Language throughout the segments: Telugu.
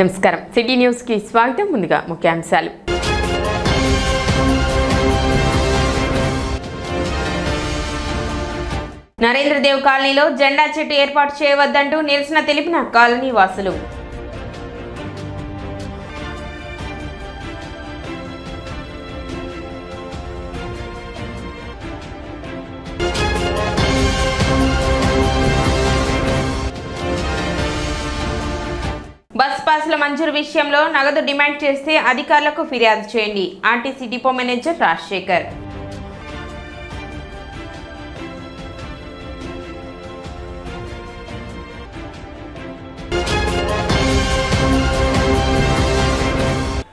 నమస్కారం సిటీ న్యూస్ కి స్వాగతం ముందుగా ముఖ్యాంశాలు నరేంద్రదేవ్ కాలనీలో జెండా చెట్టు ఏర్పాటు చేయవద్దంటూ నిరసన తెలిపిన కాలనీ వాసులు బస్ పాస్ల మంజూరు విషయంలో నగదు డిమాండ్ చేస్తే అధికారులకు ఫిర్యాదు చేయండి RTC depot manager Rajasekhar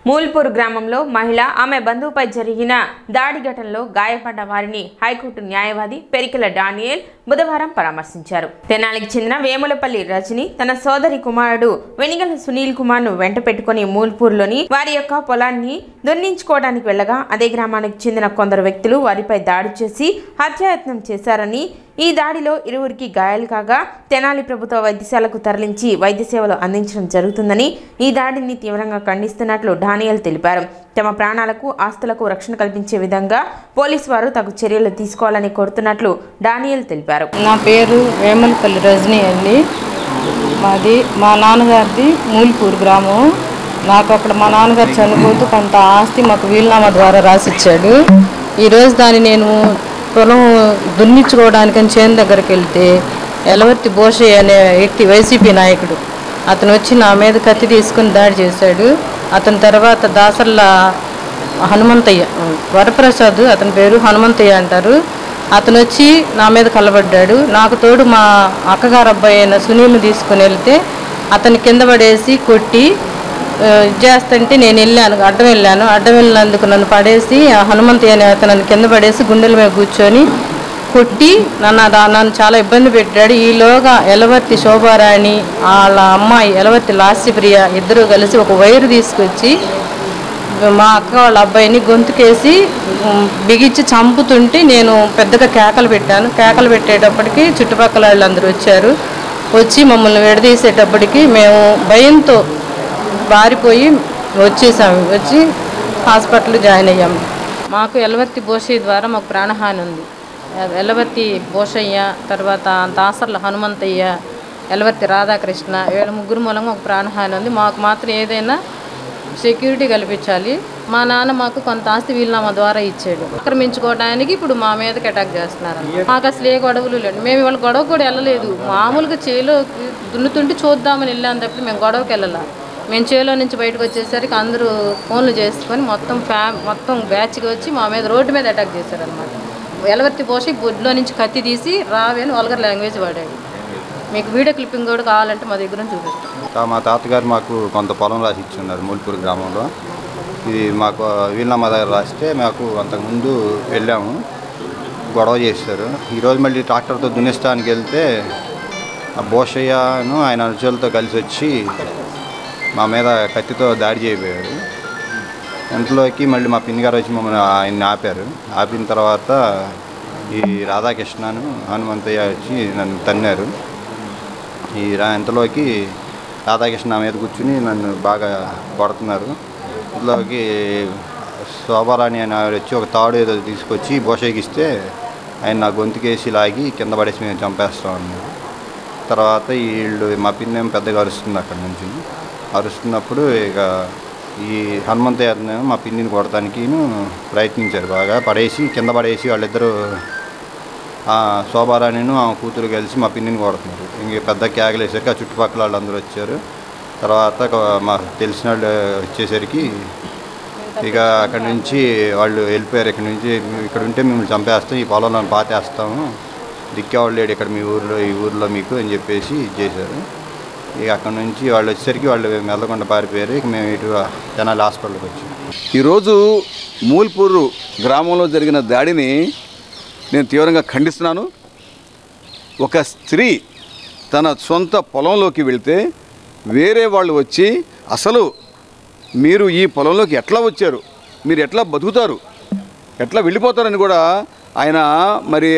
Moolpur గ్రామంలో మహిళ ఆమె బంధువుపై జరిగిన దాడి ఘటనలో గాయపడ్డ వారిని హైకోర్టు న్యాయవాది పెరికెల డానియల్ బుధవారం పరామర్శించారు. తెనాలికి చెందిన వేములపల్లి రజని తన సోదరి కుమారుడు వెనిగల సునీల్ కుమార్ ను వెంట పెట్టుకుని మూల్పూర్లోని వారి యొక్క పొలాన్ని దున్నించుకోవడానికి వెళ్లగా అదే గ్రామానికి చెందిన కొందరు వ్యక్తులు వారిపై దాడి చేసి హత్యాయత్నం చేశారని, ఈ దాడిలో ఇరువురికి గాయాలు కాగా తెనాలి ప్రభుత్వ వైద్యశాలకు తరలించి వైద్య సేవలు అందించడం జరుగుతుందని, ఈ దాడిని తీవ్రంగా ఖండిస్తున్నట్లు డానియల్ తెలిపారు. తమ ప్రాణాలకు ఆస్తులకు రక్షణ కల్పించే విధంగా పోలీసు వారు తగు చర్యలు తీసుకోవాలని కోరుతున్నట్లు డానియల్ తెలిపారు. నా పేరు వేములపల్లి రజని అండి. మాది మా నాన్నగారిది మూల్పూర్ గ్రామం. నాకు అక్కడ మా నాన్నగారు చనిపోతూ కొంత ఆస్తి మాకు వీలునామా ద్వారా రాసిచ్చాడు. ఈరోజు దాన్ని నేను పొలం దున్నించుకోవడానికని చేను దగ్గరికి వెళ్తే ఎలవర్తి బోషయ్య అనే వ్యక్తి వైసీపీ నాయకుడు అతను వచ్చి నా మీద కత్తి తీసుకుని దాడి చేశాడు. అతని తర్వాత దాసర్ల హనుమంతయ్య, వరప్రసాద్ అతని పేరు, హనుమంతయ్య అంటారు, అతను వచ్చి నా మీద కలబడ్డాడు. నాకు తోడు మా అక్కగారు అబ్బాయి అయిన సునీల్ని తీసుకుని వెళ్తే అతని కింద పడేసి కొట్టి చేస్తుంటే నేను అడ్డం వెళ్ళినందుకు నన్ను పడేసి హనుమంతయ్య అనే అతను కింద పడేసి గుండెల మీద కూర్చొని కొట్టి నన్ను చాలా ఇబ్బంది పెట్టాడు. ఈలోగా ఎలవర్తి శోభారాణి వాళ్ళ అమ్మాయి ఎలవర్తి లాస్యప్రియ ఇద్దరు కలిసి ఒక వైరు తీసుకొచ్చి మా అక్క వాళ్ళ అబ్బాయిని గొంతుకేసి బిగించి చంపుతుంటే నేను పెద్దగా కేకలు పెట్టాను. కేకలు పెట్టేటప్పటికి చుట్టుపక్కల వాళ్ళందరూ వచ్చి మమ్మల్ని విడదీసేటప్పటికి మేము భయంతో పారిపోయి వచ్చి హాస్పిటల్ జాయిన్ అయ్యాము. మాకు ఎలవర్తి బోషయ్య ద్వారా మాకు ప్రాణహాని ఉంది. ఎలవర్తి బోషయ్య, తర్వాత దాసర్ల హనుమంతయ్య, ఎలవర్తి రాధాకృష్ణ, వీళ్ళ ముగ్గురు మూలంగా ఒక ప్రాణహాని ఉంది. మాకు మాత్రం ఏదైనా సెక్యూరిటీ కల్పించాలి. మా నాన్న మాకు కొంత ఆస్తి వీలునామా ద్వారా ఇచ్చాడు. ఆక్రమించుకోవడానికి ఇప్పుడు మా మీదకి అటాక్ చేస్తున్నారు. మాకు అసలు ఏ గొడవలు లేదు. మేము ఇవాళ గొడవ కూడా వెళ్ళలేదు. మామూలుగా చేలో దున్నుతుంటే చూద్దామని వెళ్ళాం తప్పి మేము గొడవకి వెళ్ళాలి. మేము చేలో నుంచి బయటకు వచ్చేసరికి అందరూ ఫోన్లు చేసుకొని మొత్తం బ్యాచ్కి వచ్చి మా మీద రోడ్డు మీద అటాక్ చేశారనమాట. ఎలవర్తి పోసి బొడ్లో నుంచి కత్తి తీసి రావేని వల్గర్ లాంగ్వేజ్ వాడాడు. మీకు వీడియో క్లిప్పింగ్ కూడా కావాలంటే మా దగ్గర చూపిస్తాం. మా తాతగారు మాకు కొంత పొలం రాసి ఇచ్చున్నారు మూల్పూర్ గ్రామంలో. ఇది మాకు వీలునామా దగ్గర రాస్తే మాకు అంతకుముందు వెళ్ళాము, గొడవ చేశారు. ఈరోజు మళ్ళీ ట్రాక్టర్తో దున్నిస్తానికి వెళ్తే ఆ బోషయ్యను ఆయన అనుచరులతో కలిసి వచ్చి మా మీద కత్తితో దాడి చేయబోయాడు. ఇంట్లోకి మళ్ళీ మా పిన్ని గారు వచ్చి మమ్మల్ని ఆయన్ని ఆపిన తర్వాత ఈ రాధాకృష్ణను హనుమంతయ్య వచ్చి నన్ను తన్నారు. ఈ ఇంతలోకి రాధాకృష్ణ మీద కూర్చుని నన్ను బాగా కొడుతున్నారు. ఇంట్లోకి శోభారాణి అని వచ్చి ఒక తాడు ఏదో తీసుకొచ్చి బోషయ్యకి ఇస్తే ఆయన నా గొంతుకేసి లాగి కింద పడేసి మేము చంపేస్తామన్నారు. తర్వాత వీళ్ళు మా పిన్ని ఏమో పెద్దగా అరుస్తుంది. అక్కడి నుంచి అరుస్తున్నప్పుడు ఇక ఈ హనుమంతయ్య మా పిన్నిని కొడటానికి ప్రయత్నించారు. బాగా కింద పడేసి వాళ్ళిద్దరూ శోభారాణిను ఆమె కూతురు కలిసి మా పిన్నిని కొడుతున్నారు. ఇంక పెద్ద కేకలేసరికి ఆ చుట్టుపక్కల వాళ్ళందరూ వచ్చారు. తర్వాత మాకు తెలిసిన వాళ్ళు వచ్చేసరికి ఇక అక్కడి నుంచి వాళ్ళు వెళ్ళిపోయారు. ఇక్కడ ఉంటే మిమ్మల్ని చంపేస్తాం, ఈ పొలంలో పాతేస్తాము, దిక్కేవాళ్ళు లేడు ఇక్కడ మీ ఊర్లో, ఈ ఊర్లో మీకు అని చెప్పేసి చేశారు. ఇక అక్కడ నుంచి వాళ్ళు వచ్చేసరికి వాళ్ళు మెల్లకుండా పారిపోయారు. ఇక మేము ఇటు తెనాలి హాస్పిటల్కి వచ్చాం. ఈరోజు మూల్పూరు గ్రామంలో జరిగిన దాడిని నేను తీవ్రంగా ఖండిస్తున్నాను. ఒక స్త్రీ తన సొంత పొలంలోకి వెళ్తే వేరే వాళ్ళు వచ్చి అసలు మీరు ఈ పొలంలోకి ఎట్లా వచ్చారు, మీరు ఎట్లా బతుకుతారు, ఎట్లా వెళ్ళిపోతారని కూడా ఆయన మరి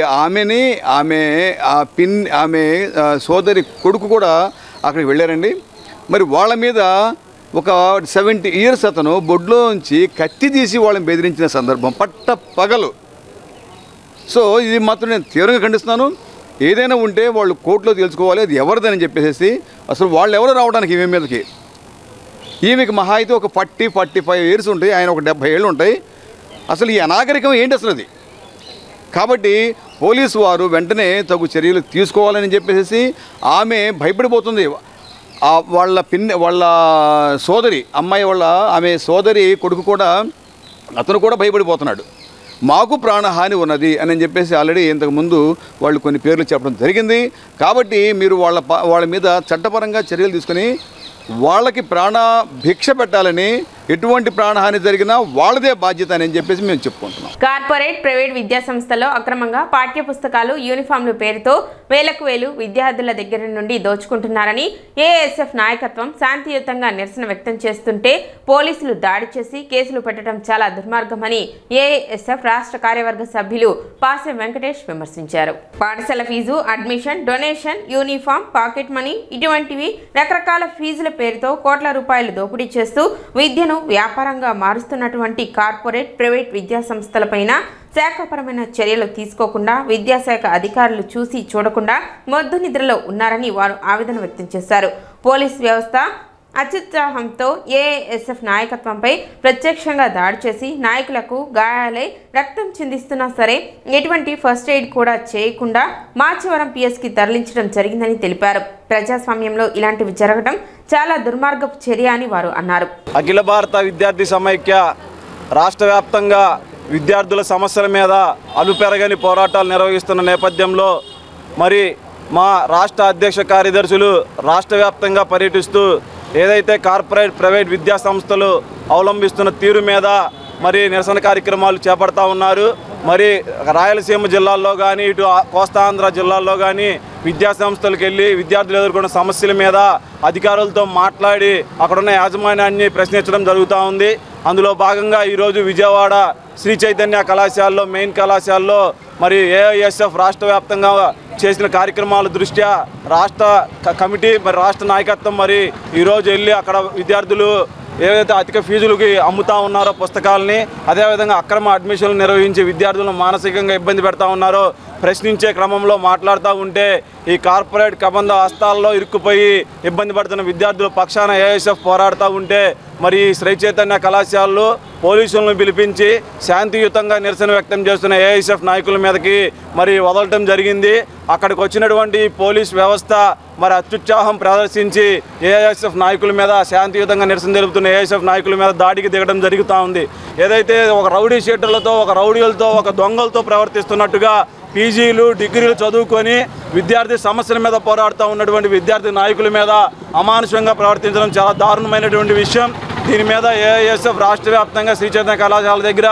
ఆమె సోదరి కొడుకు కూడా అక్కడికి వెళ్ళారండి. మరి వాళ్ళ మీద ఒక 70 years అతను బొడ్లోంచి కత్తి తీసి వాళ్ళని బెదిరించిన సందర్భం పట్ట పగలు. సో ఇది మాత్రం నేను తీవ్రంగా ఖండిస్తున్నాను. ఏదైనా ఉంటే వాళ్ళు కోర్టులో తెలుసుకోవాలి అది ఎవరిదని చెప్పేసి. అసలు వాళ్ళు ఎవరు రావడానికి ఈమె మీదకి? ఈమెకి మహా అయితే ఒక 40-45 years ఉంటాయి, ఆయన ఒక 70 ఏళ్ళు ఉంటాయి. అసలు ఈ అనాగరికం ఏంటి అసలు అది? కాబట్టి పోలీసు వారు వెంటనే తగు చర్యలు తీసుకోవాలని చెప్పేసి ఆమె భయపడిపోతుంది. వాళ్ళ సోదరి అమ్మాయి ఆమె సోదరి కొడుకు కూడా అతను కూడా భయపడిపోతున్నాడు. మాకు ప్రాణహాని ఉన్నది అని చెప్పేసి ఆల్రెడీ ఇంతకుముందు వాళ్ళు కొన్ని పేర్లు చెప్పడం జరిగింది. కాబట్టి మీరు వాళ్ళ మీద చట్టపరంగా చర్యలు తీసుకొని వాళ్ళకి భిక్ష పెట్టాలని, ఎటువంటి ప్రాణహాని జరిగినా వాళ్ళదే బాధ్యత అని చెప్పేసి మేము చెప్పుకుంటున్నాం. కార్పొరేట్ ప్రైవేట్ విద్యా సంస్థల్లో అక్రమంగా పాఠ్య పుస్తకాలు, యూనిఫామ్ల పేరుతో వేలకు వేలు విద్యార్థుల దగ్గర నుండి దోచుకుంటున్నారని ఏఎస్ఎఫ్ నాయకత్వం శాంతియుతంగా నిరసన వ్యక్తం చేస్తుంటే పోలీసులు దాడి చేసి కేసులు పెట్టడం చాలా దుర్మార్గమని ఏఎస్ఎఫ్ రాష్ట్ర కార్యవర్గ సభ్యులు పాసెం వెంకటేష్ విమర్శించారు. పాఠశాల fee, admission, donation, uniform, pocket money ఇటువంటివి రకరకాల ఫీజుల పేరుతో కోట్ల రూపాయలు దోపిడీ చేస్తూ విద్యను వ్యాపారంగా మారుస్తున్నటువంటి కార్పొరేట్ ప్రైవేట్ విద్యా సంస్థలపైన శాఖపరమైన చర్యలు తీసుకోకుండా విద్యాశాఖ అధికారులు చూసి చూడకుండా మొద్దు నిద్రలో ఉన్నారని వారు ఆవేదన వ్యక్తం చేశారు. పోలీస్ వ్యవస్థ అత్యుత్సాహంతో ఏఎస్ఎఫ్ నాయకత్వంపై ప్రత్యక్షంగా దాడి చేసి నాయకులకు గాయాలై రక్తం చిందిస్తున్నా సరే ఎటువంటి ఫస్ట్ ఎయిడ్ కూడా చేయకుండా మార్చవరం పిఎస్కి తరలించడం జరిగిందని తెలిపారు. ప్రజాస్వామ్యంలో ఇలాంటివి జరగడం చాలా దుర్మార్గపు చర్య అని వారు అన్నారు. అఖిల భారత విద్యార్థి సమైక్య రాష్ట్ర వ్యాప్తంగా విద్యార్థుల సమస్యల మీద అలుపెరగని పోరాటాలు నిర్వహిస్తున్న నేపథ్యంలో మరి మా రాష్ట్ర అధ్యక్ష కార్యదర్శులు రాష్ట్ర వ్యాప్తంగా పర్యటిస్తూ ఏదైతే కార్పొరేట్ ప్రైవేట్ విద్యా సంస్థలు అవలంబిస్తున్న తీరు మీద మరి నిరసన కార్యక్రమాలు చేపడతా ఉన్నారు. మరి రాయలసీమ జిల్లాల్లో కానీ ఇటు కోస్తాంధ్ర జిల్లాల్లో కానీ విద్యా సంస్థలకు వెళ్ళి విద్యార్థులు ఎదుర్కొన్న సమస్యల మీద అధికారులతో మాట్లాడి అక్కడున్న యాజమాన్యాన్ని ప్రశ్నించడం జరుగుతూ ఉంది. అందులో భాగంగా ఈరోజు విజయవాడ శ్రీ చైతన్య కళాశాలలో మెయిన్ కళాశాలలో మరి ఏఐఎస్ఎఫ్ రాష్ట్ర వ్యాప్తంగా చేసిన కార్యక్రమాల దృష్ట్యా రాష్ట్ర కమిటీ మరి రాష్ట్ర నాయకత్వం మరి ఈరోజు వెళ్ళి అక్కడ విద్యార్థులు ఏదైతే అధిక ఫీజులకి అమ్ముతా ఉన్నారో పుస్తకాలని, అదేవిధంగా అక్రమ అడ్మిషన్లు నిర్వహించి విద్యార్థులను మానసికంగా ఇబ్బంది పెడతా ఉన్నారో ప్రశ్నించే క్రమంలో మాట్లాడుతూ ఉంటే ఈ కార్పొరేట్ కబంధ హస్తాల్లో ఇరుక్కుపోయి ఇబ్బంది పడుతున్న విద్యార్థుల పక్షాన ఏఎస్ఎఫ్ పోరాడుతూ ఉంటే మరి శ్రీ చైతన్య కళాశాలలో పోలీసులను పిలిపించి శాంతియుతంగా నిరసన వ్యక్తం చేస్తున్న ఏఎస్ఎఫ్ నాయకుల మీదకి మరి వదలటం జరిగింది. అక్కడికి వచ్చినటువంటి పోలీస్ వ్యవస్థ మరి అత్యుత్సాహం ప్రదర్శించి ఏఎస్ఎఫ్ నాయకుల మీద శాంతియుతంగా నిరసన తెలుపుతున్న ఏఎస్ఎఫ్ నాయకుల మీద దాడికి దిగడం జరుగుతూ ఉంది. ఏదైతే ఒక రౌడీ షీటర్లతో, ఒక రౌడీలతో, ఒక దొంగలతో ప్రవర్తిస్తున్నట్టుగా పీజీలు, డిగ్రీలు చదువుకొని విద్యార్థి సమస్యల మీద పోరాడుతూ ఉన్నటువంటి విద్యార్థి నాయకుల మీద అమానుషంగా ప్రవర్తించడం చాలా దారుణమైనటువంటి విషయం. దీని మీద ఏఎస్ఎఫ్ రాష్ట్ర వ్యాప్తంగా శ్రీ చైతన్య కళాశాల దగ్గర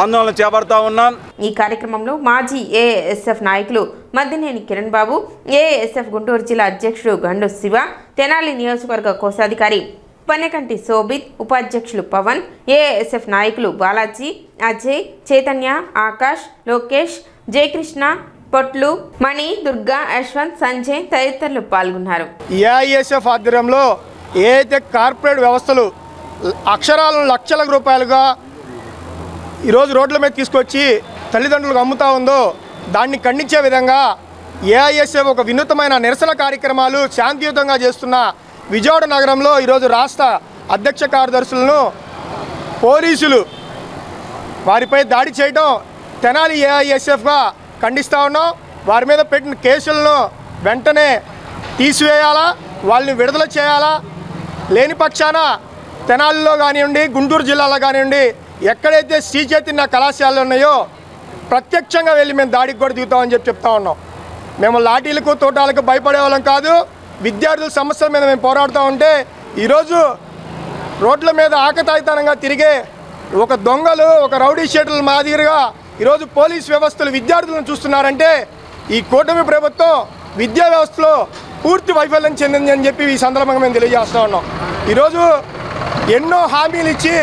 ఆందోళన చేపడతా ఉన్నాం. ఈ కార్యక్రమంలో మాజీ ఏఎస్ఎఫ్ నాయకులు మద్దినేని కిరణ్ బాబు, ఏఎస్ఎఫ్ గుంటూరు జిల్లా అధ్యక్షుడు గండు శివ, తెనాలి నియోజకవర్గ కోశాధికారి పన్నెకంటి శోభిత్, ఉపాధ్యక్షులు పవన్, ఏఎస్ఎఫ్ నాయకులు బాలాజీ, అజయ్, చైతన్య, ఆకాష్, లోకేష్, జయకృష్ణ, పొట్లు, మణి, దుర్గా, యశ్వంత్, సంజయ్ తదితరులు పాల్గొన్నారు. ఏఐఎస్ఎఫ్ ఆధ్వర్యంలో ఏదైతే కార్పొరేట్ వ్యవస్థలు అక్షరాలను లక్షల రూపాయలుగా ఈరోజు రోడ్ల మీద తీసుకొచ్చి తల్లిదండ్రులకు అమ్ముతా ఉందో దాన్ని ఖండించే విధంగా ఏఐఎస్ఎఫ్ ఒక వినూతమైన నిరసన కార్యక్రమాలు శాంతియుతంగా చేస్తున్న విజయవాడ నగరంలో ఈరోజు రాష్ట్ర అధ్యక్ష కార్యదర్శులను పోలీసులు వారిపై దాడి చేయడం తెనాలి ఏఐఎస్ఎఫ్గా ఖండిస్తూ ఉన్నాం. వారి మీద పెట్టిన కేసులను వెంటనే తీసివేయాలా, వాళ్ళని విడుదల చేయాలా. లేని పక్షాన తెనాలిలో కానివ్వండి, గుంటూరు జిల్లాలో కానివ్వండి, ఎక్కడైతే శ్రీ చైతన్య కళాశాలలు ఉన్నాయో ప్రత్యక్షంగా వెళ్ళి మేము దాడికి కూడా దిగుతామని చెప్తా ఉన్నాం. మేము లాఠీలకు, తోటాలకు భయపడే వాళ్ళం కాదు. విద్యార్థుల సమస్యల మీద మేము పోరాడుతూ ఉంటే ఈరోజు రోడ్ల మీద ఆకతాయితనంగా తిరిగే ఒక దొంగలు, ఒక రౌడీ షీటర్ల మాదిరిగా ఈరోజు పోలీస్ వ్యవస్థలు విద్యార్థులను చూస్తున్నారంటే ఈ కూటమి ప్రభుత్వం విద్యా వ్యవస్థలో పూర్తి వైఫల్యం చెందిందని చెప్పి ఈ సందర్భంగా మేము తెలియజేస్తూ ఉన్నాం. ఈరోజు ఎన్నో హామీలు ఇచ్చి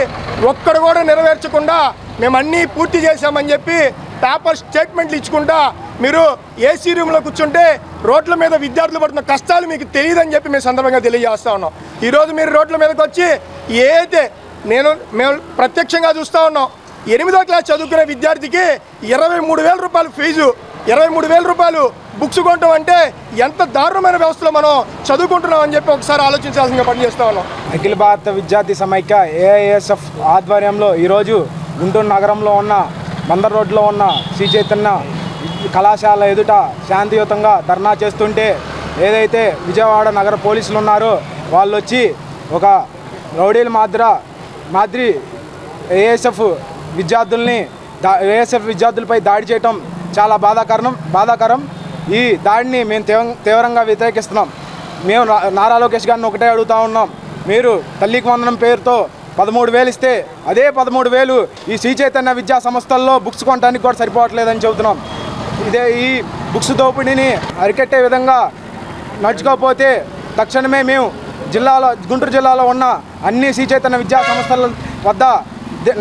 ఒక్కడు కూడా నెరవేర్చకుండా మేము అన్నీ పూర్తి చేశామని చెప్పి పేపర్ స్టేట్మెంట్లు ఇచ్చుకుంటా మీరు ఏసీ రూమ్లో కూర్చుంటే రోడ్ల మీద విద్యార్థులు పడుతున్న కష్టాలు మీకు తెలియదని చెప్పి మేము సందర్భంగా తెలియజేస్తూ ఉన్నాం. ఈరోజు మీరు రోడ్ల మీదకి వచ్చి ఏదైతే మేము ప్రత్యక్షంగా చూస్తూ ఉన్నాం, 8వ క్లాస్ చదువుకునే విద్యార్థికి 23,000 రూపాయలు ఫీజు, 23,000 రూపాయలు బుక్స్ కొనటం అంటే ఎంత దారుణమైన వ్యవస్థలో మనం చదువుకుంటున్నాం అని చెప్పి ఒకసారి ఆలోచించాల్సిందిగా పనిచేస్తూ ఉన్నాం. అఖిల భారత విద్యార్థి సమైక్య ఏఐఎస్ఎఫ్ ఆధ్వర్యంలో ఈరోజు గుంటూరు నగరంలో ఉన్న బందర్ రోడ్లో ఉన్న శ్రీ చైతన్య కళాశాల ఎదుట శాంతియుతంగా ధర్నా చేస్తుంటే ఏదైతే విజయవాడ నగర పోలీసులు ఉన్నారో వాళ్ళు వచ్చి ఒక రౌడీల మాదిరి ఏఎస్ఎఫ్ విద్యార్థులపై దాడి చేయటం చాలా బాధాకరం. ఈ దాడిని మేము తీవ్రంగా వ్యతిరేకిస్తున్నాం. మేము నారా లోకేష్ గారిని ఒకటే అడుగుతూ ఉన్నాం, మీరు తల్లికి వందనం పేరుతో 13,000 ఇస్తే అదే 13,000 ఈ శ్రీ చైతన్య విద్యా సంస్థల్లో బుక్స్ కొనడానికి కూడా సరిపోవట్లేదని చెబుతున్నాం. ఈ బుక్స్ దోపిడీని అరికట్టే విధంగా నడుచుకోకపోతే తక్షణమే మేము గుంటూరు జిల్లాలో ఉన్న అన్ని శ్రీ చైతన్య విద్యా సంస్థల వద్ద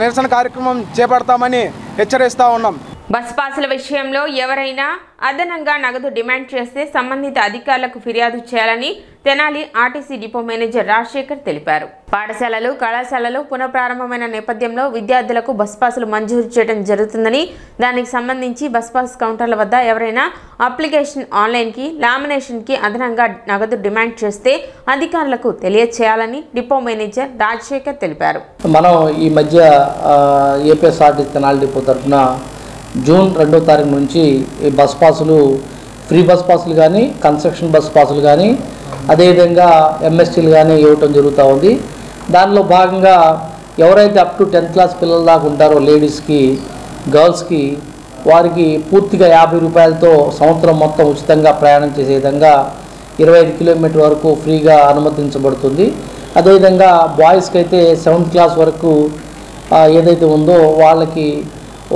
నిరసన కార్యక్రమం చేపడతామని హెచ్చరిస్తూ ఉన్నాం. బస్ పాసుల విషయంలో ఎవరైనా అదనంగా నగదు డిమాండ్ చేస్తే సంబంధిత అధికారులకు ఫిర్యాదు చేయాలని Tenali RTC depot manager Rajasekhar తెలిపారు. పాఠశాలలు కళాశాలలు పునఃప్రారంభమైన నేపథ్యంలో విద్యార్థులకు బస్ పాసులు మంజూరు చేయడం జరుగుతుందని, దానికి సంబంధించి బస్ పాస్ కౌంటర్ల వద్ద ఎవరైనా అప్లికేషన్ ఆన్లైన్కి లామినేషన్కి అదనంగా నగదు డిమాండ్ చేస్తే అధికారులకు తెలియచేయాలని డిపో మేనేజర్ రాజశేఖర్ తెలిపారు. మనం ఈ మధ్య ఏపీఎస్ఆర్టీసీ తెనాలి డిపో తరఫున జూన్ 2వ తారీఖు నుంచి బస్ పాసులు, ఫ్రీ బస్ పాసులు కానీ, కన్స్ట్రక్షన్ బస్ పాసులు కానీ, అదేవిధంగా ఎంఎస్టీలు కానీ ఇవ్వటం జరుగుతూ ఉంది. దానిలో భాగంగా ఎవరైతే అప్ టు 10th క్లాస్ పిల్లల దాకా ఉంటారో లేడీస్కి, గర్ల్స్కి, వారికి పూర్తిగా 50 రూపాయలతో సంవత్సరం మొత్తం ఉచితంగా ప్రయాణం చేసే విధంగా 25 కిలోమీటర్ వరకు ఫ్రీగా అనుమతించబడుతుంది. అదేవిధంగా బాయ్స్కి అయితే 7th క్లాస్ వరకు ఏదైతే ఉందో వాళ్ళకి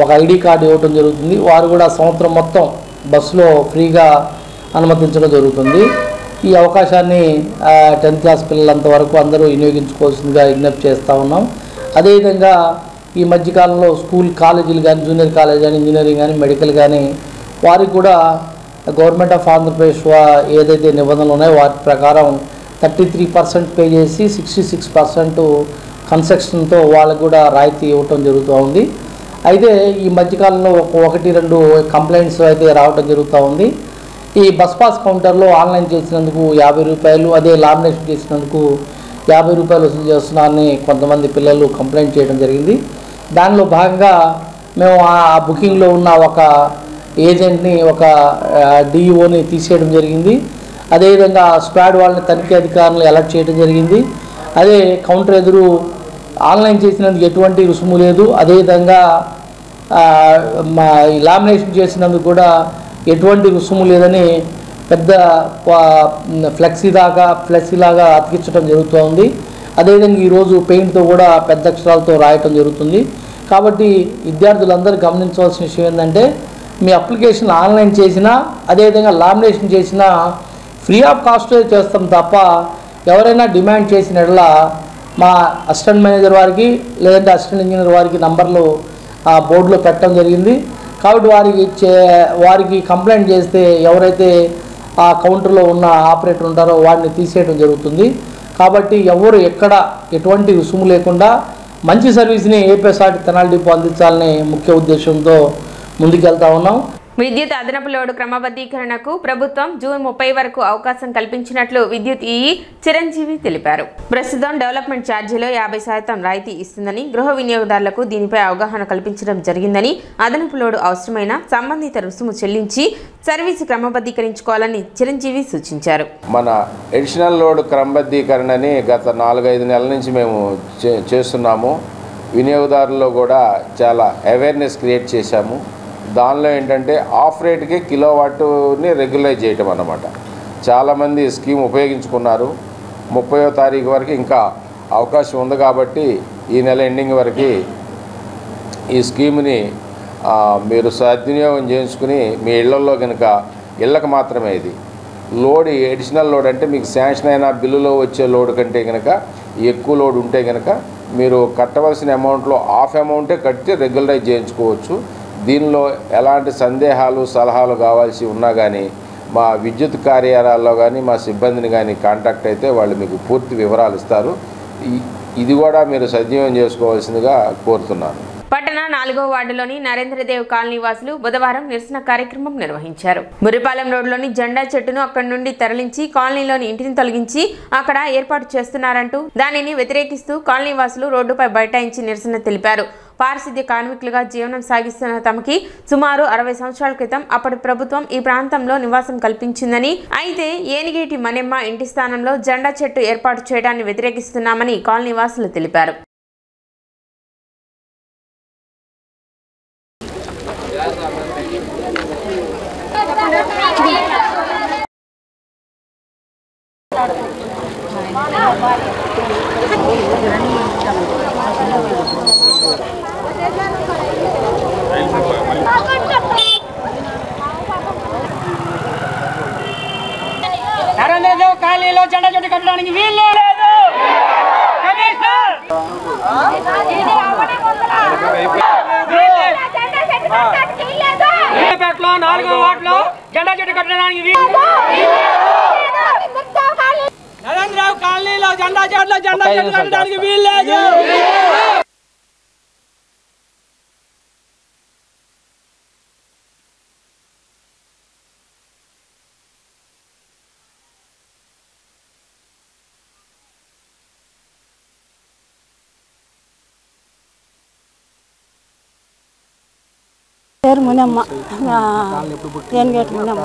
ఒక ఐడి కార్డు ఇవ్వటం జరుగుతుంది. వారు కూడా సంవత్సరం మొత్తం బస్సులో ఫ్రీగా అనుమతించడం జరుగుతుంది. ఈ అవకాశాన్ని 10th క్లాస్ పిల్లలంత వరకు అందరూ వినియోగించుకోవాల్సిందిగా విజ్ఞప్తి చేస్తూ ఉన్నాం. అదేవిధంగా ఈ మధ్యకాలంలో స్కూల్ కాలేజీలు కానీ, జూనియర్ కాలేజ్ కానీ, ఇంజనీరింగ్ కానీ, మెడికల్ కానీ వారికి కూడా గవర్నమెంట్ ఆఫ్ ఆంధ్రప్రదేశ్ ఏదైతే నిబంధనలు ఉన్నాయో వాటి ప్రకారం 33% పే చేసి 66% కన్స్ట్రక్షన్తో వాళ్ళకు కూడా రాయితీ ఇవ్వటం జరుగుతూ ఉంది. అయితే ఈ మధ్యకాలంలో 1-2 కంప్లైంట్స్ అయితే రావటం జరుగుతూ ఉంది. ఈ బస్ పాస్ కౌంటర్లో ఆన్లైన్ చేసినందుకు 50 రూపాయలు, అదే లామినేషన్ చేసినందుకు 50 రూపాయలు వసూలు చేస్తున్నారని కొంతమంది పిల్లలు కంప్లైంట్ చేయడం జరిగింది. దానిలో భాగంగా మేము ఆ బుకింగ్లో ఉన్న ఒక ఏజెంట్ని, ఒక డిఈఓని తీసేయడం జరిగింది. అదేవిధంగా స్క్వాడ్ వాళ్ళని తనిఖీ అధికారులను అలర్ట్ చేయడం జరిగింది. అదే కౌంటర్ ఎదురు ఆన్లైన్ చేసినందుకు ఎటువంటి రుసుము లేదు, అదేవిధంగా లామినేషన్ చేసినందుకు కూడా ఎటువంటి రుసుము లేదని పెద్ద ఫ్లెక్సీలాగా అతికించడం జరుగుతూ ఉంది. అదేవిధంగా ఈరోజు పెయింట్తో కూడా పెద్ద అక్షరాలతో రాయటం జరుగుతుంది. కాబట్టి విద్యార్థులందరూ గమనించవలసిన విషయం ఏంటంటే, మీ అప్లికేషన్ ఆన్లైన్ చేసినా, అదేవిధంగా లామినేషన్ చేసినా ఫ్రీ ఆఫ్ కాస్ట్ చేస్తాం తప్ప ఎవరైనా డిమాండ్ చేసిన ఎడల మా అసిస్టెంట్ మేనేజర్ వారికి లేదంటే అసిస్టెంట్ ఇంజనీర్ వారికి నంబర్లు ఆ బోర్డులో పెట్టడం జరిగింది. కాబట్టి వారికి కంప్లైంట్ చేస్తే ఎవరైతే ఆ కౌంటర్లో ఉన్న ఆపరేటర్ ఉంటారో వాడిని తీసేయడం జరుగుతుంది. కాబట్టి ఎవరు ఎక్కడ ఎటువంటి రుసుము లేకుండా మంచి సర్వీస్ని ఏపీఎస్ఆర్టీసీ తెనాలి డిపో అందించాలనే ముఖ్య ఉద్దేశంతో ముందుకెళ్తా ఉన్నాం. విద్యుత్ అదనపు లోడు క్రమబద్ధీకరణకు ప్రభుత్వం జూన్ 30 వరకు అవకాశం కల్పించినట్లు విద్యుత్ ఈఈ చిరంజీవి తెలిపారు. ప్రస్తుతం డెవలప్మెంట్ ఛార్జీలో 50% రాయితీ ఇస్తుందని, గృహ వినియోగదారులకు దీనిపై అవగాహన కల్పించడం జరిగిందని, అదనపు లోడు అవసరమైన సంబంధిత రుసుము చెల్లించి సర్వీసు క్రమబద్ధీకరించుకోవాలని చిరంజీవి సూచించారు. మన అడిషనల్ లోడ్ క్రమబద్ధీకరణని గత 4-5 నెలల నుంచి మేము చేస్తున్నాము. వినియోగదారుల్లో కూడా చాలా అవేర్నెస్ క్రియేట్ చేశాము. దానిలో ఏంటంటే ఆఫ్ రేట్కి కిలోవాట్ని రెగ్యులైజ్ చేయటం అన్నమాట. చాలామంది స్కీమ్ ఉపయోగించుకున్నారు. 30వ తారీఖు వరకు ఇంకా అవకాశం ఉంది కాబట్టి ఈ నెల ఎండింగ్ వరకు ఈ స్కీమ్ని మీరు సద్వినియోగం చేసుకుని మీ ఇళ్లలో కనుక, ఇళ్ళకి మాత్రమే ఇది లోడ్, అడిషనల్ లోడ్ అంటే మీకు శాంక్షన్ అయిన బిల్లులో వచ్చే లోడ్ కంటే కనుక ఎక్కువ లోడ్ ఉంటే కనుక మీరు కట్టవలసిన అమౌంట్లో హాఫ్ అమౌంటే కట్టి రెగ్యులరైజ్ చేయించుకోవచ్చు. దీనిలో ఎలాంటి సందేహాలు, సలహాలు కావాల్సి ఉన్నా కానీ మా విద్యుత్ కార్యాలయాల్లో కానీ మా సిబ్బందిని కానీ కాంటాక్ట్ అయితే వాళ్ళు మీకు పూర్తి వివరాలు ఇస్తారు. ఇది కూడా మీరు సద్వినియోగం చేసుకోవాల్సిందిగా కోరుతున్నాను. పట్టణ 4వ వార్డులోని నరేంద్రదేవ్ కాలనీ వాసులు బుధవారం నిరసన కార్యక్రమం నిర్వహించారు. బుర్రిపాలెం రోడ్లోని జెండా చెట్టును అక్కడి నుండి తరలించి కాలనీలోని ఇంటిని తొలగించి అక్కడ ఏర్పాటు చేస్తున్నారంటూ దానిని వ్యతిరేకిస్తూ కాలనీ వాసులు రోడ్డుపై బైఠాయించి నిరసన తెలిపారు. పారిశుద్ధ్య కార్మికులుగా జీవనం సాగిస్తున్న తమకి సుమారు 60 సంవత్సరాల క్రితం అప్పటి ప్రభుత్వం ఈ ప్రాంతంలో నివాసం కల్పించిందని, అయితే ఏనిగేటి మణెమ్మ ఇంటి స్థానంలో జెండా చెట్టు ఏర్పాటు చేయడాన్ని వ్యతిరేకిస్తున్నామని కాలనీ వాసులు తెలిపారు. నరేంద్రదేవ్ కాలనీలో జెండా చెట్టు కట్టడానికి వీలు లేదు. పేటలో 4వ వార్డులో జెండా చెట్టు కట్టడానికి వీలు. నరేంద్రదేవ్ కాలనీలో జెండా చెట్టు కట్టడానికి వీలు లేదు. పేరు మునమ్మ, ఏనిగేటి మునమ్మ.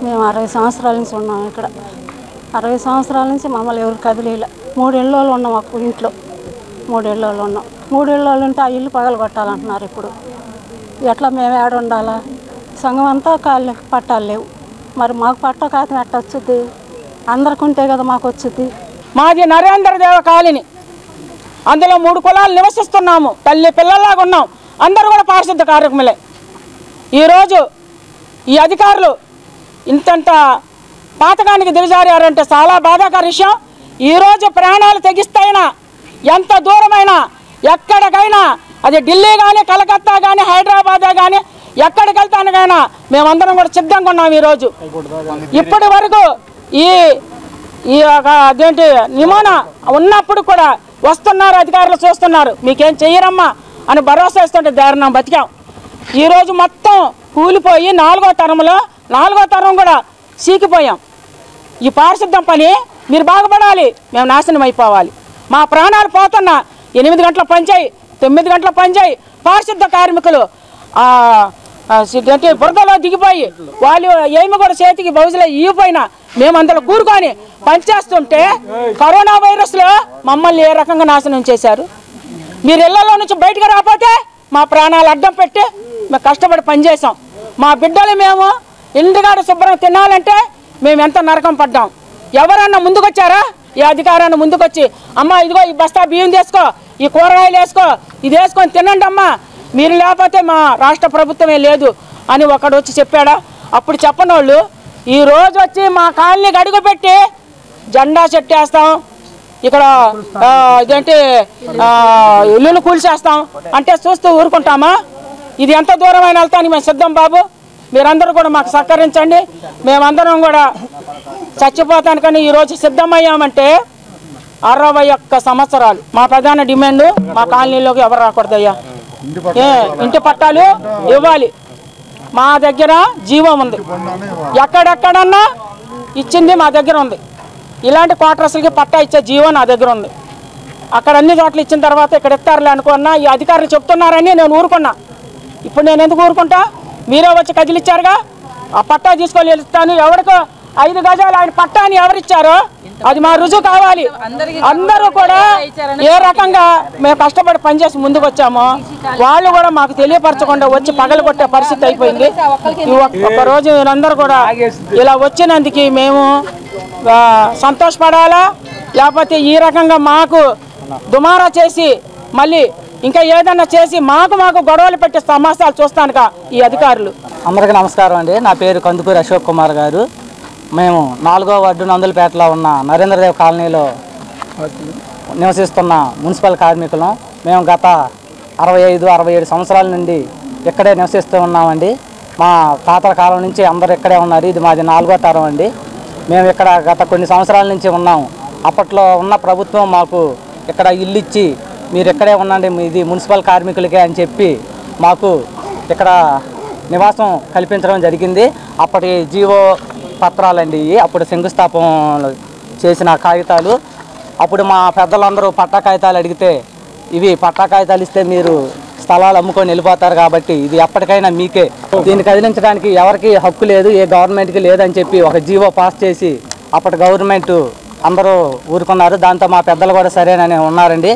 మేము 60 సంవత్సరాల నుంచి ఉన్నాం ఇక్కడ. 60 సంవత్సరాల నుంచి మమ్మల్ని ఎవరు కదిలేలా. 3 ఇళ్ళు ఉన్నాం అప్పుడు ఇంట్లో. 3 ఇళ్ళు ఉన్నాం. 3 ఇళ్ళు ఉంటే ఆ ఇల్లు పగలు కొట్టాలంటున్నారు ఇప్పుడు. ఎట్లా మేము ఏడ ఉండాలా? సంఘం అంతా కాళ్ళు పట్టాలు లేవు. మరి మాకు పట్ట కాతం ఎట్ట వచ్చుద్ది? అందరికి ఉంటే కదా మాకు వచ్చుద్ది. మాది నరేంద్రదేవ కాలనీ. అందులో 3 కులాలు నివసిస్తున్నాము. తల్లి పిల్లల్లాగా ఉన్నాం. అందరూ కూడా పారిశుద్ధ కార్యక్రమాలే. ఈరోజు ఈ అధికారులు ఇంతంత పాతకానికి దిగజారారంటే చాలా బాధాకర విషయం. ఈరోజు ప్రాణాలు తెగిస్తాయినా, ఎంత దూరమైనా, ఎక్కడికైనా, అది ఢిల్లీ కానీ, కలకత్తా కానీ, హైదరాబాదే కానీ, ఎక్కడికి వెళ్తానికైనా మేమందరం కూడా సిద్ధంగా ఉన్నాం. ఈరోజు ఇప్పటి వరకు ఈ అదేంటి నిమోన ఉన్నప్పుడు కూడా వస్తున్నారు అధికారులు, చూస్తున్నారు, మీకేం చెయ్యరమ్మా అని భరోసా ఇస్తుంటే దారుణం బతికాం. ఈరోజు మొత్తం కూలిపోయి 4వ తరంలో 4వ తరం కూడా సీకిపోయాం. ఈ పారిశుద్ధం పని మీరు బాగుపడాలి, మేము నాశనం అయిపోవాలి. మా ప్రాణాలు పోతున్నా 8 గంటల పనిచేయి, 9 గంటల పనిచేయి. పారిశుద్ధ కార్మికులు బురదలో దిగిపోయి వాళ్ళు ఏమి కూడా చేతికి బౌజులో ఇవ్వపోయినా మేము అందులో కూరుకొని పనిచేస్తుంటే కరోనా వైరస్లో మమ్మల్ని ఏ రకంగా నాశనం చేశారు. మీరు ఇళ్లలో నుంచి బయటకు రాకపోతే మా ప్రాణాలు అడ్డం పెట్టి మేము కష్టపడి పనిచేసాం. మా బిడ్డలు మేము ఇంటికాడ శుభ్రం తినాలంటే మేము ఎంత నరకం పడ్డాం. ఎవరన్నా ముందుకొచ్చారా? ఈ అధికారాన్ని ముందుకొచ్చి అమ్మ ఇదిగో ఈ బస్తా బియ్యం తీసుకో, ఈ కూరగాయలు వేసుకో, ఇది వేసుకొని తినండి అమ్మా, మీరు లేకపోతే మా రాష్ట్ర ప్రభుత్వమే లేదు అని ఒకడు వచ్చి చెప్పాడా? అప్పుడు చెప్పని వాళ్ళు ఈరోజు వచ్చి మా కాలనీకి అడుగు పెట్టి జెండా చెట్టేస్తాం, ఇక్కడ ఇదేంటి ఇల్లులు కూల్చేస్తాం అంటే చూస్తూ ఊరుకుంటామా? ఇది ఎంత దూరమైన వెళ్తానికి మేము సిద్ధం బాబు. మీరందరూ కూడా మాకు సహకరించండి. మేమందరం కూడా చచ్చిపోతానికని ఈరోజు సిద్ధమయ్యామంటే 61 సంవత్సరాలు. మా ప్రధాన డిమాండ్ మా కాలనీలోకి ఎవరు రాకూడదయ్యా, ఇంటి పట్టాలు ఇవ్వాలి. మా దగ్గర జీవం ఉంది, ఎక్కడెక్కడన్నా ఇచ్చింది మా దగ్గర ఉంది. ఇలాంటి క్వార్టర్స్కి పట్టా ఇచ్చే జీవం నా దగ్గర ఉంది. అక్కడ అన్ని చోట్ల ఇచ్చిన తర్వాత ఇక్కడ ఇస్తారులే అనుకున్నా. ఈ అధికారులు చెప్తున్నారని నేను ఊరుకున్నా. ఇప్పుడు నేను ఎందుకు ఊరుకుంటా? మీరే వచ్చి కదిలిచ్చారుగా, ఆ పట్టా తీసుకొని వెళ్తాను. ఎవరికో 5 గజాలు ఆయన పట్టా అని ఎవరిచ్చారో అది మా రుజువు కావాలి. అందరూ కూడా ఏ రకంగా మేము కష్టపడి పనిచేసి ముందుకు వచ్చామో వాళ్ళు కూడా మాకు తెలియపరచకుండా వచ్చి పగలు కొట్టే పరిస్థితి అయిపోయింది. ఒక్కరోజు వీళ్ళందరూ కూడా ఇలా వచ్చినందుకు మేము సంతోషపడాలా, లేకపోతే ఈ రకంగా మాకు దుమారా చేసి మళ్ళీ ఇంకా ఏదన్నా చేసి మాకు గొడవలు పెట్టే సమస్యలు చూస్తానుక ఈ అధికారులు. అందరికీ నమస్కారం అండి. నా పేరు కందుకూరి అశోక్ కుమార్ గారు. మేము 4వ వార్డు నందులపేటలో ఉన్న నరేంద్రదేవ్ కాలనీలో నివసిస్తున్న మున్సిపల్ కార్మికులం. మేము గత 65-67 సంవత్సరాల నుండి ఇక్కడే నివసిస్తూ ఉన్నామండి. మా తాతల కాలం నుంచి అందరూ ఇక్కడే ఉన్నారు. ఇది మాది 4వ తరం అండి. మేము ఇక్కడ గత కొన్ని సంవత్సరాల నుంచి ఉన్నాము. అప్పట్లో ఉన్న ప్రభుత్వం మాకు ఇక్కడ ఇల్లు ఇచ్చి మీరు ఇక్కడే ఉండండి, ఇది మున్సిపల్ కార్మికులకే అని చెప్పి మాకు ఇక్కడ నివాసం కల్పించడం జరిగింది. అప్పటి జీవో పత్రాలండి ఇవి, అప్పుడు శంకుస్థాపన చేసిన కాగితాలు. అప్పుడు మా పెద్దలందరూ పట్టా కాగితాలు అడిగితే ఇవి పట్టా కాగితాలు ఇస్తే మీరు స్థలాలు అమ్ముకొని వెళ్ళిపోతారు కాబట్టి ఇది ఎప్పటికైనా మీకే, దీన్ని కదిలించడానికి ఎవరికి హక్కు లేదు, ఏ గవర్నమెంట్కి లేదని చెప్పి ఒక జీవో పాస్ చేసి అప్పటి గవర్నమెంట్ అందరూ ఊరుకున్నారు. దాంతో మా పెద్దలు కూడా సరేనని ఉన్నారండి.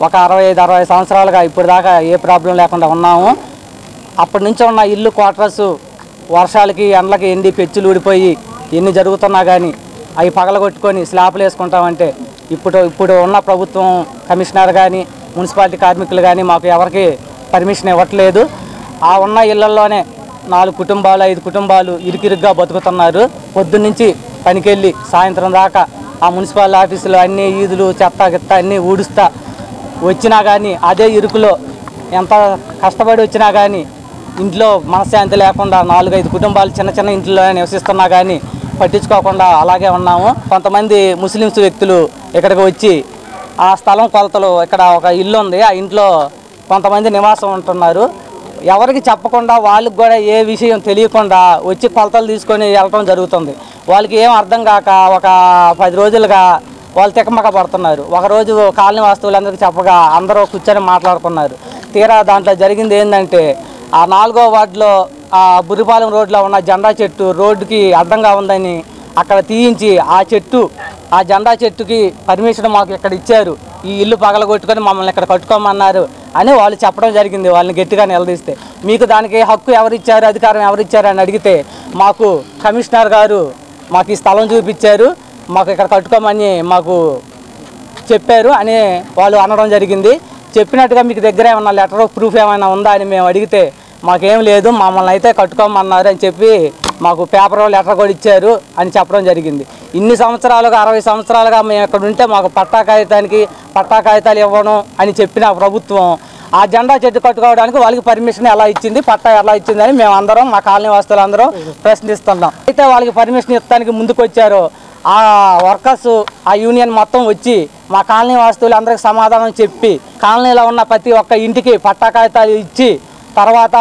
ఒక 65-60 సంవత్సరాలుగా ఇప్పుడు దాకా ఏ ప్రాబ్లం లేకుండా ఉన్నాము. అప్పటి నుంచి ఉన్న ఇల్లు క్వార్టర్స్ వర్షాలకి ఎండలకి ఎండి పెచ్చులు ఊడిపోయి ఎన్ని జరుగుతున్నా కానీ అవి పగలగొట్టుకొని స్లాబ్లు వేసుకుంటామంటే ఇప్పుడు ఉన్న ప్రభుత్వం కమిషనర్ కానీ మున్సిపాలిటీ కార్మికులు కానీ మాకు ఎవరికి పర్మిషన్ ఇవ్వట్లేదు. ఆ ఉన్న ఇళ్లలోనే 4 కుటుంబాలు 5 కుటుంబాలు ఇరుకిరుగ్గా బతుకుతున్నారు. పొద్దున్నుంచి పనికెళ్ళి సాయంత్రం దాకా ఆ మున్సిపల్ ఆఫీసులో అన్ని ఈదులు చెత్త గిత్త అన్నీ ఊడుస్తా వచ్చినా కానీ అదే ఇరుకులో ఎంత కష్టపడి వచ్చినా కానీ ఇంట్లో మనశ్శాంతి లేకుండా 4-5 కుటుంబాలు చిన్న చిన్న ఇంట్లోనే నివసిస్తున్నా కానీ పట్టించుకోకుండా అలాగే ఉన్నాము. కొంతమంది ముస్లిమ్స్ వ్యక్తులు ఇక్కడికి వచ్చి ఆ స్థలం కొలతలు, ఇక్కడ ఒక ఇల్లు ఉంది, ఆ ఇంట్లో కొంతమంది నివాసం ఉంటున్నారు. ఎవరికి చెప్పకుండా వాళ్ళకి కూడా ఏ విషయం తెలియకుండా వచ్చి కొలతలు తీసుకొని వెళ్ళటం జరుగుతుంది. వాళ్ళకి ఏం అర్థం కాక ఒక 10 రోజులుగా వాళ్ళు తికమక పడుతున్నారు. ఒకరోజు కాలనీ వాస్తువులందరికీ చెప్పగా అందరూ కూర్చొని మాట్లాడుకున్నారు. తీరా దాంట్లో జరిగింది ఏంటంటే ఆ 4వ వార్డులో ఆ బుర్రిపాలెం రోడ్లో ఉన్న జెండా చెట్టు రోడ్డుకి అడ్డంగా ఉందని అక్కడ తీయించి ఆ జెండా చెట్టుకి పర్మిషన్ మాకు ఇక్కడ ఇచ్చారు, ఈ ఇల్లు పగలగొట్టుకొని మమ్మల్ని ఇక్కడ కట్టుకోమన్నారు అని వాళ్ళు చెప్పడం జరిగింది. వాళ్ళని గట్టిగా నిలదీస్తే మీకు దానికి హక్కు ఎవరిచ్చారు, అధికారం ఎవరిచ్చారు అని అడిగితే మాకు కమిషనర్ గారు మాకు ఈ స్థలం చూపించారు, మాకు ఇక్కడ కట్టుకోమని మాకు చెప్పారు అని వాళ్ళు అనడం జరిగింది. చెప్పినట్టుగా మీకు దగ్గర ఏమన్నా లెటర్ ఆఫ్ ప్రూఫ్ ఏమైనా ఉందా అని మేము అడిగితే మాకేం లేదు, మమ్మల్ని అయితే కట్టుకోమన్నారు అని చెప్పి మాకు పేపర్ లెటర్ కూడా ఇచ్చారు అని చెప్పడం జరిగింది. ఇన్ని సంవత్సరాలుగా 60 సంవత్సరాలుగా మేము ఇక్కడ ఉంటే మాకు పట్టా కాగితాలు ఇవ్వను అని చెప్పిన ప్రభుత్వం ఆ జెండా చెట్టు కట్టుకోవడానికి వాళ్ళకి పర్మిషన్ ఎలా ఇచ్చింది, పట్టా ఎలా ఇచ్చిందని మేము అందరం మా కాలనీ వాస్తువులు అందరం ప్రశ్నిస్తున్నాం. అయితే వాళ్ళకి పర్మిషన్ ఇవ్వడానికి ముందుకు వచ్చారో ఆ వర్కర్స్ ఆ యూనియన్ మొత్తం వచ్చి మా కాలనీ వాస్తువులు అందరికి సమాధానం చెప్పి కాలనీలో ఉన్న ప్రతి ఒక్క ఇంటికి పట్టా కాగితాలు ఇచ్చి తర్వాత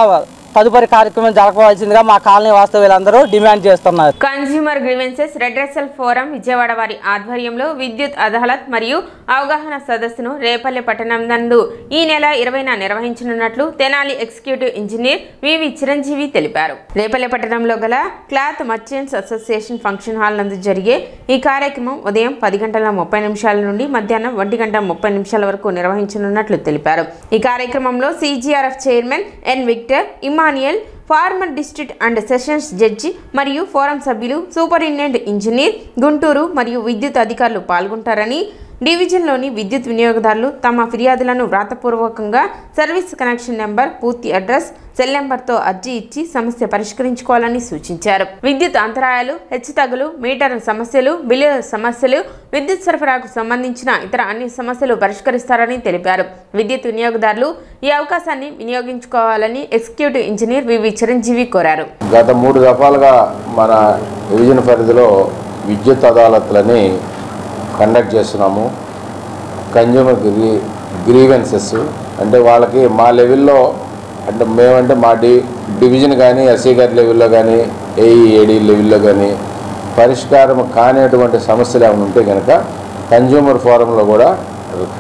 తదుపరి కార్యక్రమం జరగవలసిందిగా మా కాలనీ వాస్తవ్యులందరూ డిమాండ్ చేస్తున్నారు. Consumer grievances redressal forum Vijayawada వారి ఆధ్వర్యంలో విద్యుత్ అదాలత్ మరియు అవగాహన సదస్సును రేపల్లె పట్టణం నందు ఈ నెల 20న నిర్వహించనున్నట్లు తెనాలి ఎగ్జిక్యూటివ్ ఇంజనీర్ వివి చిరంజీవి తెలిపారు. రేపల్లె పట్టణంలో గల cloth merchants association function hall నందు జరిగే ఈ కార్యక్రమం ఉదయం 10:30 నుండి మధ్యాహ్నం 1:30 వరకు నిర్వహించనున్నట్లు తెలిపారు. ఈ కార్యక్రమంలో CGRF chairman N Victor, Emmanuel, former district and sessions judge మరియు ఫోరం సభ్యులు, సూపరింటెండెంట్ ఇంజనీర్ గుంటూరు మరియు విద్యుత్ అధికారులు పాల్గొంటారని, డివిజన్లోని విద్యుత్ వినియోగదారులు తమ ఫిర్యాదులను వ్రాతపూర్వకంగా సర్వీస్ కనెక్షన్ నెంబర్, పూర్తి అడ్రస్, సెల్ నెంబర్తో అర్జీ ఇచ్చి సమస్య పరిష్కరించుకోవాలని సూచించారు. విద్యుత్ అంతరాయాలు, హెచ్చుతగ్గులు, మీటర్ సమస్యలు, బిల్లుల సమస్యలు, విద్యుత్ సరఫరాకు సంబంధించిన ఇతర అన్ని సమస్యలు పరిష్కరిస్తారని తెలిపారు. విద్యుత్ వినియోగదారులు ఈ అవకాశాన్ని వినియోగించుకోవాలని ఎగ్జిక్యూటివ్ ఇంజనీర్ వివి చిరంజీవి కోరారు. గత 3 దఫాలుగా మన డివిజన్ పరిధిలో విద్యుత్ అదాలత్లని కండక్ట్ చేస్తున్నాము. కన్జ్యూమర్ గ్రీవెన్సెస్ అంటే వాళ్ళకి మా లెవెల్లో అంటే మేమంటే మా డివిజన్ కానీ ఎస్సీ గారి లెవెల్లో కానీ ఏఈఏడి లెవెల్లో కానీ పరిష్కారం కానిటువంటి సమస్యలు ఏమైనా ఉంటే కనుక కన్జ్యూమర్ ఫోరంలో కూడా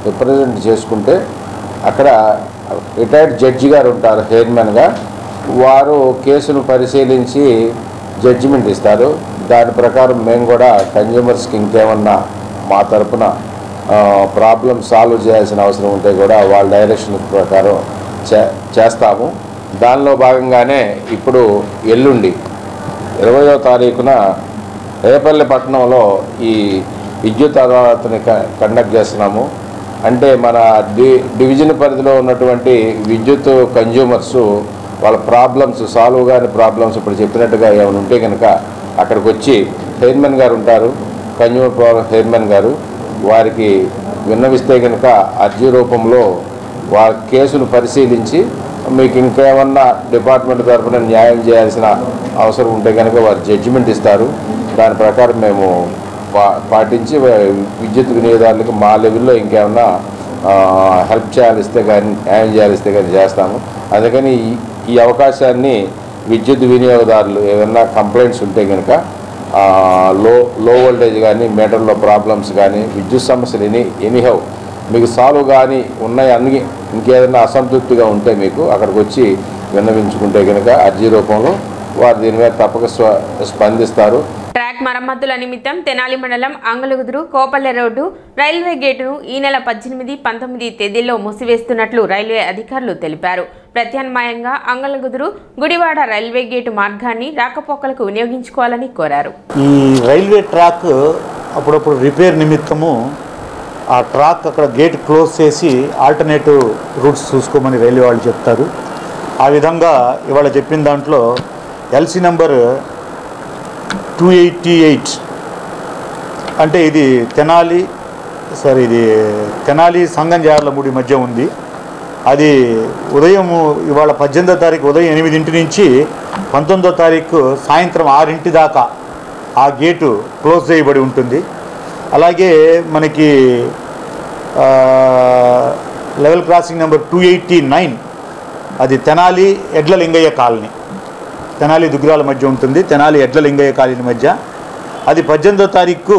రిప్రజెంట్ చేసుకుంటే అక్కడ రిటైర్డ్ జడ్జి గారు ఉంటారు చైర్మన్గా, వారు కేసును పరిశీలించి జడ్జిమెంట్ ఇస్తారు. దాని ప్రకారం మేము కూడా కన్జ్యూమర్స్కి ఇంకేమన్నా మా తరపున ప్రాబ్లం సాల్వ్ చేయాల్సిన అవసరం ఉంటే కూడా వాళ్ళ డైరెక్షన్ ప్రకారం చేస్తాము. దానిలో భాగంగానే ఇప్పుడు ఎల్లుండి 20వ తారీఖున రేపల్లె పట్టణంలో ఈ విద్యుత్ అదాలత్ని కండక్ట్ చేస్తున్నాము. అంటే మన డివిజన్ పరిధిలో ఉన్నటువంటి విద్యుత్ కన్జ్యూమర్స్ వాళ్ళ ప్రాబ్లమ్స్ సాల్వ్ కాని ప్రాబ్లమ్స్ ఇప్పుడు చెప్పినట్టుగా ఏమైనా ఉంటే కనుక అక్కడికి వచ్చి చైర్మన్ గారు ఉంటారు, కన్జ్యూమర్ ప్రాబ్లం చైర్మన్ గారు, వారికి విన్నవిస్తే కనుక అర్జీ రూపంలో వారి కేసును పరిశీలించి మీకు ఇంకేమన్నా డిపార్ట్మెంట్ తరఫున న్యాయం చేయాల్సిన అవసరం ఉంటే కనుక వారు జడ్జిమెంట్ ఇస్తారు. దాని ప్రకారం మేము పాటించి విద్యుత్ వినియోగదారులకు మా లెవెల్లో ఇంకేమన్నా హెల్ప్ చేయాలిస్తే కానీ న్యాయం చేయాలిస్తే కానీ చేస్తాము. అందుకని ఈ అవకాశాన్ని విద్యుత్ వినియోగదారులు ఏదన్నా కంప్లైంట్స్ ఉంటే కనుక లో వోల్టేజ్ కానీ మీటర్లో ప్రాబ్లమ్స్ కానీ విద్యుత్ సమస్యలు ఎనీహౌ మీకు సాల్వ్ కానీ ఉన్నాయి అన్ని ఇంకేదైనా అసంతృప్తిగా ఉంటే మీకు అక్కడికి వచ్చి విన్నవించుకుంటే కనుక అర్జీ రూపంలో వారు దీని మీద తప్పక స్పందిస్తారు. ట్రాక్ మరమ్మతుల నిమిత్తం తెనాలి మండలం అంగలగుదురు కోపల్లె రోడ్డు రైల్వే గేటును ఈ నెల 18, 19 తేదీల్లో మూసివేస్తున్నట్లు రైల్వే అధికారులు తెలిపారు. ప్రత్యామ్నాయంగా అంగలగుదురు గుడివాడ రైల్వే గేటు మార్గాన్ని రాకపోకలకు వినియోగించుకోవాలని కోరారు. ఈ రైల్వే ట్రాక్ అప్పుడప్పుడు రిపేర్ నిమిత్తము ఆ ట్రాక్ అక్కడ గేట్ క్లోజ్ చేసి ఆల్టర్నేటివ్ రూట్స్ చూసుకోమని రైల్వే వాళ్ళు చెప్తారు. ఆ విధంగా ఇవాళ చెప్పిన దాంట్లో ఎల్సీ నెంబర్ 288 అంటే ఇది తెనాలి సంగంజార్లమూడి మధ్య ఉంది. అది ఉదయం ఇవాళ 18వ తారీఖు ఉదయం 8 నుంచి 19వ తారీఖు సాయంత్రం 6 దాకా ఆ గేటు క్లోజ్ చేయబడి ఉంటుంది. అలాగే మనకి లెవెల్ క్రాసింగ్ నెంబర్ 289 అది తెనాలి ఎడ్లలింగయ్య కాలనీ, తెనాలి దుగ్గిరాల మధ్య ఉంటుంది. తెనాలి ఎడ్లలింగయ్య కాలనీ మధ్య అది 18వ తారీఖు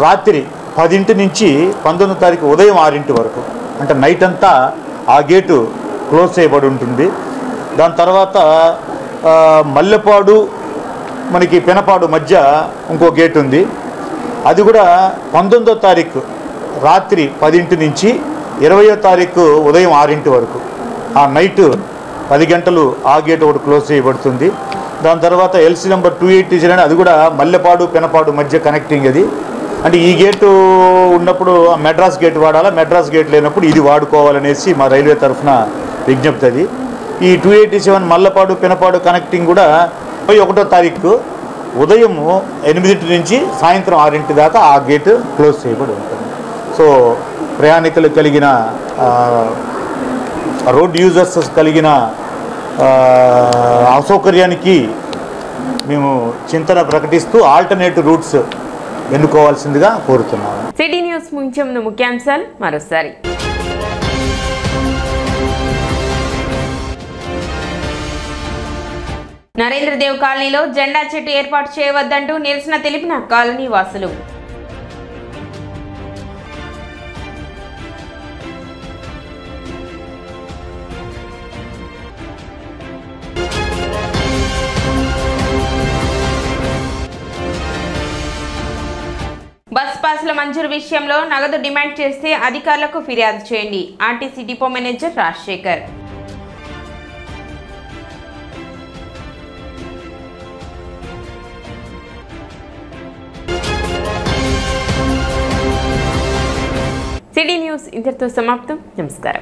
రాత్రి 10 నుంచి 19వ తారీఖు ఉదయం 6 వరకు అంటే నైట్ అంతా ఆ గేటు క్లోజ్ చేయబడి ఉంటుంది. దాని తర్వాత మల్లెపాడు మనకి పెనపాడు మధ్య ఇంకో గేట్ ఉంది. అది కూడా 19వ తారీఖు రాత్రి 10 నుంచి 20వ తారీఖు ఉదయం 6 వరకు ఆ నైట్ 10 గంటలు ఆ గేట్ ఒకటి క్లోజ్ చేయబడుతుంది. దాని తర్వాత ఎల్సీ నెంబర్ 287 అది కూడా మల్లెపాడు పెనపాడు మధ్య కనెక్టింగ్. అది అంటే ఈ గేటు ఉన్నప్పుడు మెడ్రాస్ గేట్ వాడాలా, మెడ్రాస్ గేట్ లేనప్పుడు ఇది వాడుకోవాలనేసి మా రైల్వే తరఫున విజ్ఞప్తి. అది ఈ 287 మల్లెపాడు పెనపాడు కనెక్టింగ్ కూడా 21వ తారీఖు ఉదయం 8 నుంచి సాయంత్రం 6 దాకా ఆ గేటు క్లోజ్ చేయబడి ఉంటుంది. సో ప్రయాణికులు కలిగిన రోడ్ యూజర్స్ కలిగిన అసౌకర్యానికి మేము చింతన ప్రకటిస్తూ ఆల్టర్నేటివ్ రూట్స్ ఎన్నుకోవాల్సిందిగా కోరుతున్నాము. సిటీ న్యూస్ ముగించే ముందు ముఖ్యాంశాలు మరోసారి. నరేంద్రదేవ్ కాలనీలో జెండా చెట్టు ఏర్పాటు చేయవద్దంటూ నిరసన తెలిపిన కాలనీ వాసులు. బస్ పాసుల మంజూరు విషయంలో నగదు డిమాండ్ చేస్తే అధికారులకు ఫిర్యాదు చేయండి. RTC depot manager Rajasekhar. City news ఇంతటితో సమాప్తం. నమస్కారం.